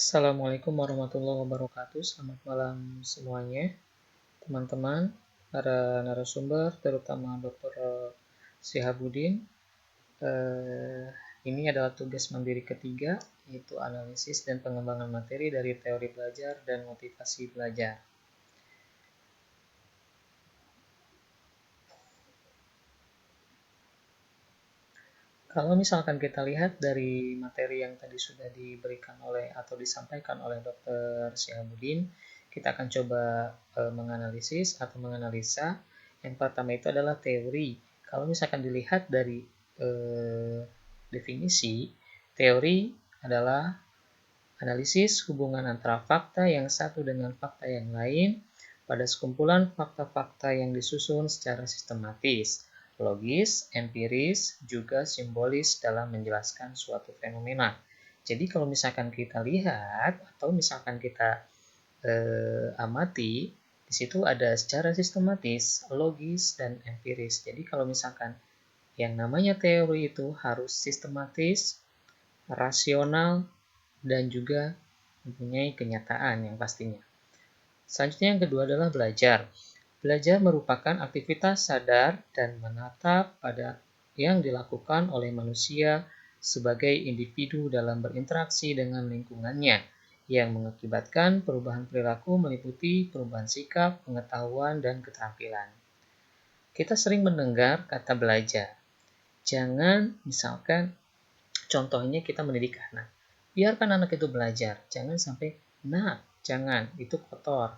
Assalamualaikum warahmatullahi wabarakatuh. Selamat malam semuanya, teman-teman, para narasumber, terutama Dr. Syihabuddin. Ini adalah tugas mandiri ketiga, yaitu analisis dan pengembangan materi dari teori belajar dan motivasi belajar. Kalau misalkan kita lihat dari materi yang tadi sudah diberikan oleh atau disampaikan oleh Dr. Syihabuddin, kita akan coba menganalisis atau menganalisa. Yang pertama itu adalah teori. Kalau misalkan dilihat dari definisi, teori adalah analisis hubungan antara fakta yang satu dengan fakta yang lain pada sekumpulan fakta-fakta yang disusun secara sistematis, logis, empiris, juga simbolis dalam menjelaskan suatu fenomena. Jadi kalau misalkan kita lihat atau misalkan kita amati, di situ ada secara sistematis, logis, dan empiris. Jadi kalau misalkan yang namanya teori itu harus sistematis, rasional, dan juga mempunyai kenyataan yang pastinya. Selanjutnya yang kedua adalah belajar. Belajar merupakan aktivitas sadar dan menatap pada yang dilakukan oleh manusia sebagai individu dalam berinteraksi dengan lingkungannya, yang mengakibatkan perubahan perilaku meliputi perubahan sikap, pengetahuan, dan keterampilan. Kita sering mendengar kata belajar. Jangan misalkan contohnya kita mendidik anak. Biarkan anak itu belajar, jangan sampai, jangan, itu kotor.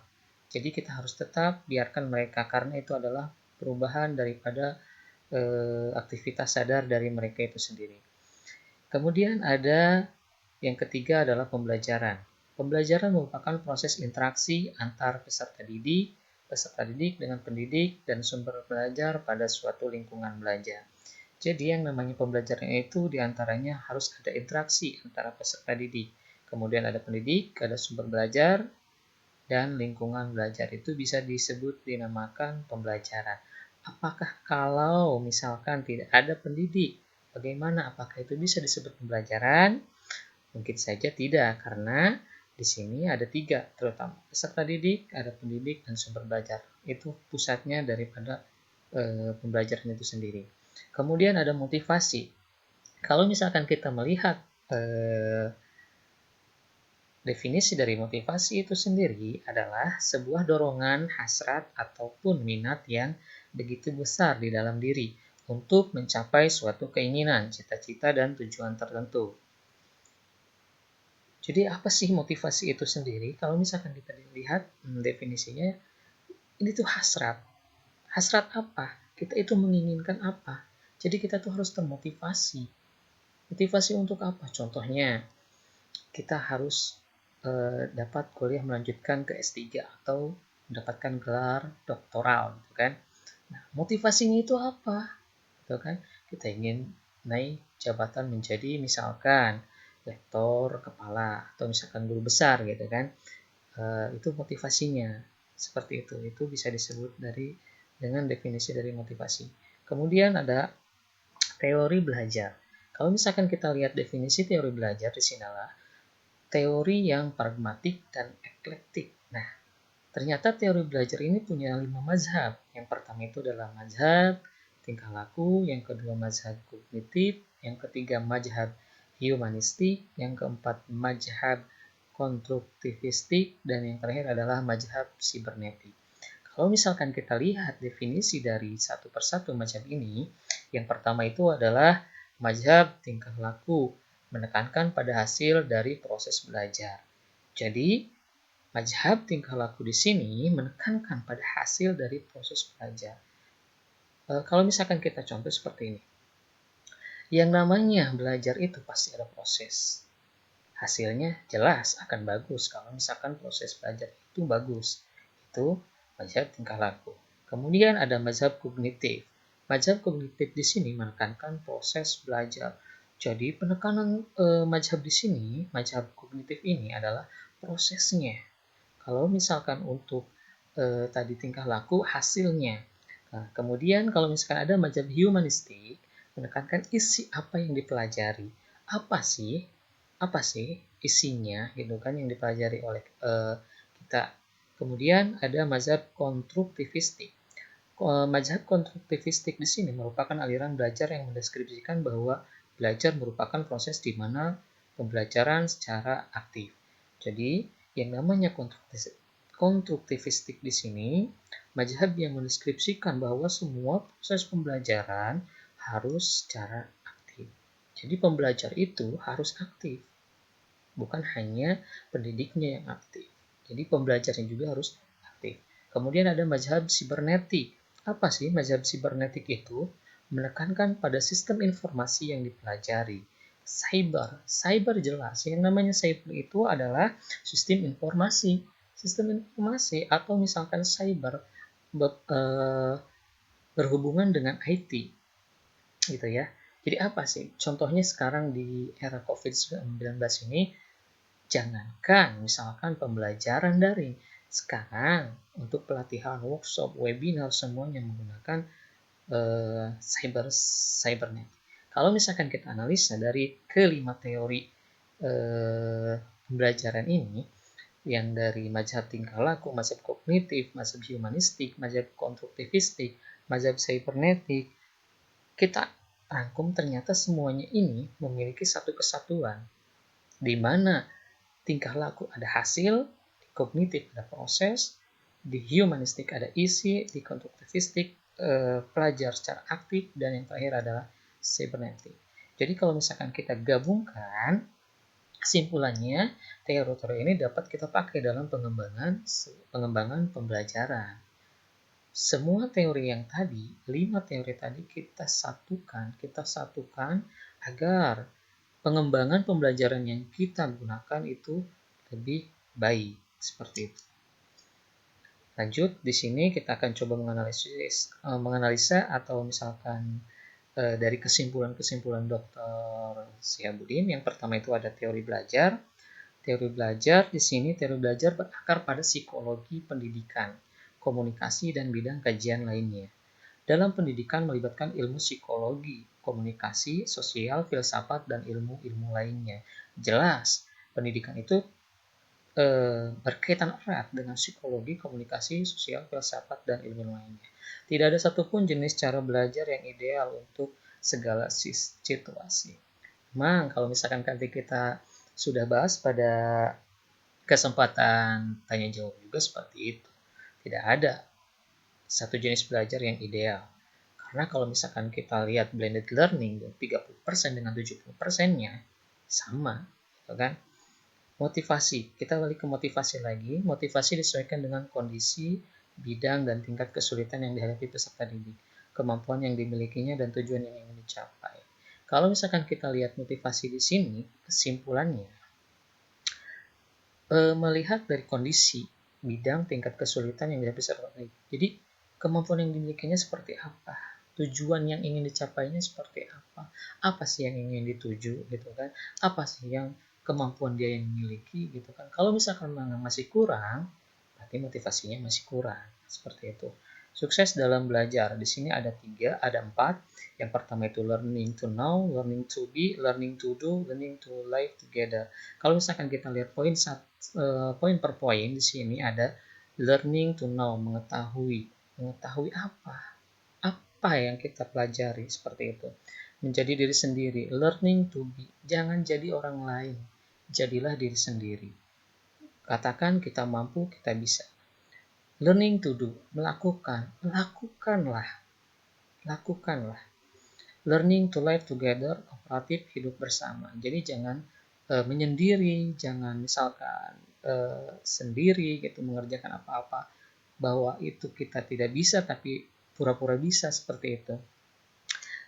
Jadi kita harus tetap biarkan mereka, karena itu adalah perubahan daripada aktivitas sadar dari mereka itu sendiri. Kemudian ada yang ketiga adalah pembelajaran. Pembelajaran merupakan proses interaksi antar peserta didik dengan pendidik, dan sumber belajar pada suatu lingkungan belajar. Jadi yang namanya pembelajaran itu diantaranya harus ada interaksi antara peserta didik. Kemudian ada pendidik, ada sumber belajar, dan lingkungan belajar. Itu bisa disebut dinamakan pembelajaran. Apakah kalau misalkan tidak ada pendidik, bagaimana? Apakah itu bisa disebut pembelajaran? Mungkin saja tidak, karena di sini ada tiga, terutama peserta didik, ada pendidik, dan sumber belajar. Itu pusatnya daripada pembelajaran itu sendiri. Kemudian ada motivasi. Kalau misalkan kita melihat definisi dari motivasi itu sendiri adalah sebuah dorongan, hasrat, ataupun minat yang begitu besar di dalam diri untuk mencapai suatu keinginan, cita-cita, dan tujuan tertentu. Jadi apa sih motivasi itu sendiri? Kalau misalkan kita lihat definisinya, ini tuh hasrat. Hasrat apa? Kita itu menginginkan apa? Jadi kita tuh harus termotivasi. Motivasi untuk apa? Contohnya, kita harus dapat kuliah melanjutkan ke S3 atau mendapatkan gelar doktoral, gitu kan? Nah, motivasinya itu apa? Gitu kan? Kita ingin naik jabatan menjadi misalkan rektor, kepala, atau misalkan guru besar, gitu kan? Itu motivasinya. Seperti itu. Itu bisa disebut dengan definisi dari motivasi. Kemudian ada teori belajar. Kalau misalkan kita lihat definisi teori belajar di sini adalah teori yang pragmatik dan eklektik. Nah, ternyata teori belajar ini punya 5 mazhab. Yang pertama itu adalah mazhab tingkah laku, yang kedua mazhab kognitif, yang ketiga mazhab humanistik, yang keempat mazhab konstruktivistik, dan yang terakhir adalah mazhab sibernetik. Kalau misalkan kita lihat definisi dari satu persatu mazhab ini, yang pertama itu adalah mazhab tingkah laku, menekankan pada hasil dari proses belajar. Jadi, mazhab tingkah laku di sini menekankan pada hasil dari proses belajar. Kalau misalkan kita contoh seperti ini, yang namanya belajar itu pasti ada proses. Hasilnya jelas akan bagus kalau misalkan proses belajar itu bagus. Itu mazhab tingkah laku. Kemudian ada mazhab kognitif. Mazhab kognitif di sini menekankan proses belajar. Jadi penekanan mazhab di sini, mazhab kognitif ini adalah prosesnya. Kalau misalkan untuk tadi tingkah laku, hasilnya. Nah, kemudian kalau misalkan ada mazhab humanistik, menekankan isi apa yang dipelajari. Apa sih? apa sih isinya gitu kan yang dipelajari oleh kita. Kemudian ada mazhab konstruktivistik. Mazhab konstruktivistik di sini merupakan aliran belajar yang mendeskripsikan bahwa belajar merupakan proses di mana pembelajaran secara aktif. Jadi, yang namanya konstruktivistik di sini, mazhab yang mendeskripsikan bahwa semua proses pembelajaran harus secara aktif. Jadi, pembelajar itu harus aktif, bukan hanya pendidiknya yang aktif. Jadi, pembelajarnya juga harus aktif. Kemudian ada mazhab sibernetik. Apa sih mazhab sibernetik itu? Menekankan pada sistem informasi yang dipelajari. Cyber jelas. Yang namanya cyber itu adalah sistem informasi. Sistem informasi atau misalkan cyber berhubungan dengan IT, gitu ya. Jadi apa sih? Contohnya sekarang di era COVID-19 ini, jangankan misalkan pembelajaran daring, sekarang untuk pelatihan, workshop, webinar semuanya menggunakan cybernet. Kalau misalkan kita analisa dari kelima teori pembelajaran ini, yang dari mazhab tingkah laku, mazhab kognitif, mazhab humanistik, mazhab konstruktivistik, mazhab cybernetik, kita rangkum ternyata semuanya ini memiliki satu kesatuan, di mana tingkah laku ada hasil, di kognitif ada proses, di humanistik ada isi, di konstruktivistik pelajar secara aktif, dan yang terakhir adalah cybernetik. Jadi kalau misalkan kita gabungkan, kesimpulannya teori-teori ini dapat kita pakai dalam pengembangan pembelajaran. Semua teori yang tadi, 5 teori tadi kita satukan agar pengembangan pembelajaran yang kita gunakan itu lebih baik, seperti itu. Lanjut, di sini kita akan coba menganalisa atau misalkan dari kesimpulan-kesimpulan Dr. Syihabudin. Yang pertama itu ada teori belajar. Teori belajar di sini teori belajar berakar pada psikologi pendidikan, komunikasi dan bidang kajian lainnya. Dalam pendidikan melibatkan ilmu psikologi, komunikasi, sosial, filsafat, dan ilmu-ilmu lainnya. Jelas, pendidikan itu berkaitan erat dengan psikologi, komunikasi, sosial, filsafat, dan ilmu lainnya. Tidak ada satupun jenis cara belajar yang ideal untuk segala situasi. Memang kalau misalkan nanti kita sudah bahas pada kesempatan tanya jawab juga seperti itu. Tidak ada satu jenis belajar yang ideal. Karena kalau misalkan kita lihat blended learning 30% dengan 70%-nya sama, gitu kan? Motivasi, kita balik ke motivasi lagi. Motivasi disesuaikan dengan kondisi, bidang, dan tingkat kesulitan yang dihadapi peserta didik, kemampuan yang dimilikinya, dan tujuan yang ingin dicapai. Kalau misalkan kita lihat motivasi di sini, kesimpulannya, melihat dari kondisi, bidang, tingkat kesulitan yang dihadapi peserta didik. Jadi, kemampuan yang dimilikinya seperti apa? Tujuan yang ingin dicapainya seperti apa? Apa sih yang ingin dituju, gitu kan? Apa sih yang kemampuan dia yang memiliki, gitu kan? Kalau misalkan masih kurang, berarti motivasinya masih kurang, seperti itu. Sukses dalam belajar, di sini ada 4. Yang pertama itu learning to know, learning to be, learning to do, learning to live together. Kalau misalkan kita lihat poin per poin di sini ada learning to know, mengetahui apa yang kita pelajari, seperti itu. Menjadi diri sendiri, learning to be, jangan jadi orang lain, jadilah diri sendiri. Katakan kita mampu, kita bisa. Learning to do, lakukanlah. Learning to live together, kooperatif, hidup bersama. Jadi jangan menyendiri, jangan misalkan sendiri gitu mengerjakan apa-apa, bahwa itu kita tidak bisa tapi pura-pura bisa, seperti itu.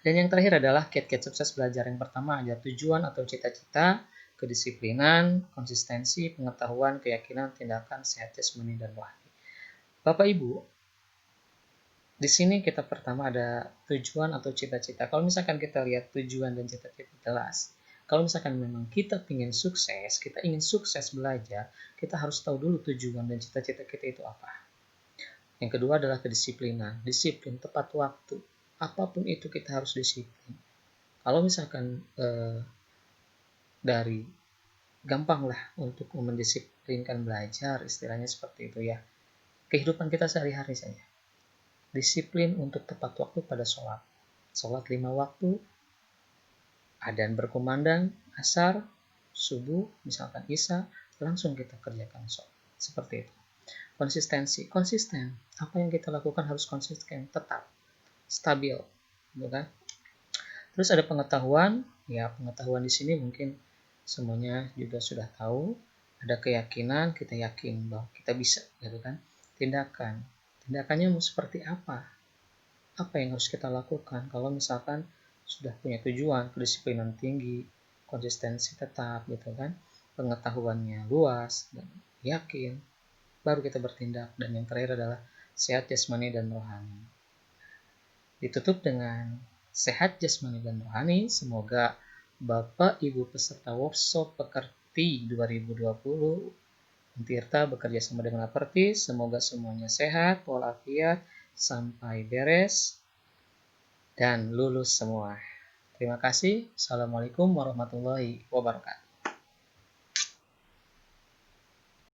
Dan yang terakhir adalah kiat-kiat sukses belajar. Yang pertama ada tujuan atau cita-cita, kedisiplinan, konsistensi, pengetahuan, keyakinan, tindakan, sehat jasmani, dan rohani. Bapak Ibu, di sini kita pertama ada tujuan atau cita-cita. Kalau misalkan kita lihat tujuan dan cita-cita jelas. Kalau misalkan memang kita ingin sukses belajar, kita harus tahu dulu tujuan dan cita-cita kita itu apa. Yang kedua adalah kedisiplinan. Disiplin, tepat waktu. Apapun itu kita harus disiplin. Kalau misalkan dari gampang lah untuk mendisiplinkan belajar, istilahnya seperti itu ya. Kehidupan kita sehari-hari saja. Disiplin untuk tepat waktu pada sholat. Sholat 5 waktu, adzan berkumandang, asar, subuh, misalkan isya, langsung kita kerjakan sholat. Seperti itu. Konsistensi, konsisten. Apa yang kita lakukan harus konsisten, tetap, stabil, bukan? Terus ada pengetahuan, ya pengetahuan di sini mungkin semuanya juga sudah tahu. Ada keyakinan, kita yakin bahwa kita bisa, gitu kan? Tindakan, tindakannya mau seperti apa? Apa yang harus kita lakukan? Kalau misalkan sudah punya tujuan, kedisiplinan tinggi, konsistensi tetap, gitu kan? Pengetahuannya luas dan yakin, baru kita bertindak. Dan yang terakhir adalah sehat jasmani dan rohani. Ditutup dengan sehat jasmani dan rohani. Semoga Bapak Ibu peserta workshop Pekerti 2020 Tirta bekerja sama dengan Aperti. Semoga semuanya sehat, walafiat, sampai beres dan lulus semua. Terima kasih. Assalamualaikum warahmatullahi wabarakatuh.